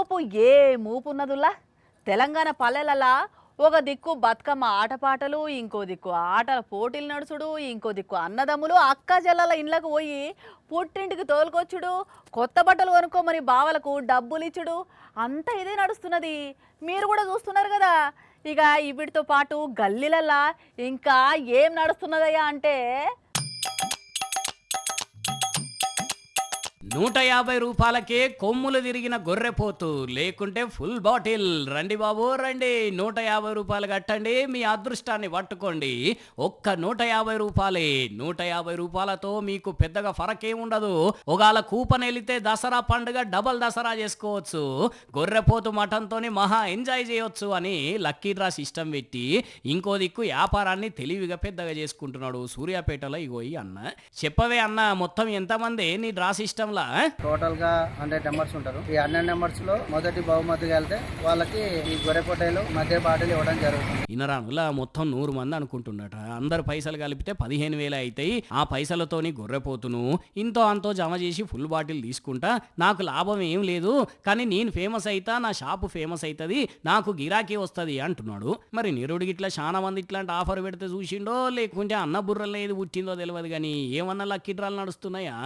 ఊపు ఏ మూపున్నదుల్లా తెలంగాణ పల్లెలలా ఒక దిక్కు బతుకమ్మ ఆటపాటలు, ఇంకో దిక్కు ఆటల పోటీలు నడుచుడు, ఇంకో దిక్కు అన్నదమ్ములు అక్క చెల్లెల ఇండ్లకు పోయి పుట్టింటికి తోలుకొచ్చుడు, కొత్త బట్టలు కొనుక్కోమని బావలకు డబ్బులు ఇచ్చుడు, అంతా ఇదే నడుస్తున్నది. మీరు కూడా చూస్తున్నారు కదా. ఇక వీటితో పాటు గల్లీలల్లా ఇంకా ఏం నడుస్తున్నదయ్యా అంటే 150 రూపాయలకే కొమ్ములు తిరిగిన గొర్రెపోతు లేకుంటే ఫుల్ బాటిల్. రండి బాబు రండి, 150 రూపాయలు కట్టండి, మీ అదృష్టాన్ని పట్టుకోండి. ఒక్క 150 రూపాయలే. 150 రూపాయలతో మీకు పెద్దగా ఫరక్ ఏముండదు. ఒకవేళ కూపన్ వెళితే దసరా పండుగ డబల్ దసరా చేసుకోవచ్చు. గొర్రెపోతు మటన్తోని మహా ఎంజాయ్ చేయొచ్చు అని లక్కీ డ్రా సిస్టమ్ పెట్టి ఇంకో దిక్కు వ్యాపారాన్ని తెలివిగా పెద్దగా చేసుకుంటున్నాడు సూర్యాపేటలో. ఇగోయి అన్న చెప్పవే అన్న, మొత్తం ఎంతమంది నీ డ్రా సిస్టమ్? టోటల్ గా 100 నెంబర్స్ ఉంటారు. ఈ 100 నెంబర్స్ లో మొదటి బహుమతిగా వెళ్తే వాళ్ళకి ఈ గొర్రె పొట్టేలు మధ్య బాటలు ఇవ్వడం జరుగుతుంది. ఇనరానులా మొత్తం 100 మంది అనుకుంటున్నట. అందరు పైసలు కలిపితే 15,000 అవుతాయి. ఆ పైసలతోని గొర్రెపోతును ఇంతో అంతో జమ చేసి ఫుల్ బాటిల్ తీసుకుంటా. నాకు లాభం ఏం లేదు, కానీ నేను ఫేమస్ అయితా, నా షాపు ఫేమస్ అవుతుంది, నాకు గిరాకీ వస్తుంది అంటున్నాడు. మరి నిరుడికి ఇట్లా చాలా మంది ఇట్లాంటి ఆఫర్ పెడితే చూసిండో లేకుంటే అన్న బుర్రలో ఏది పుట్టిందో తెలియదు, కానీ ఏమన్నా లక్కీ డ్రాలు నడుస్తున్నాయా?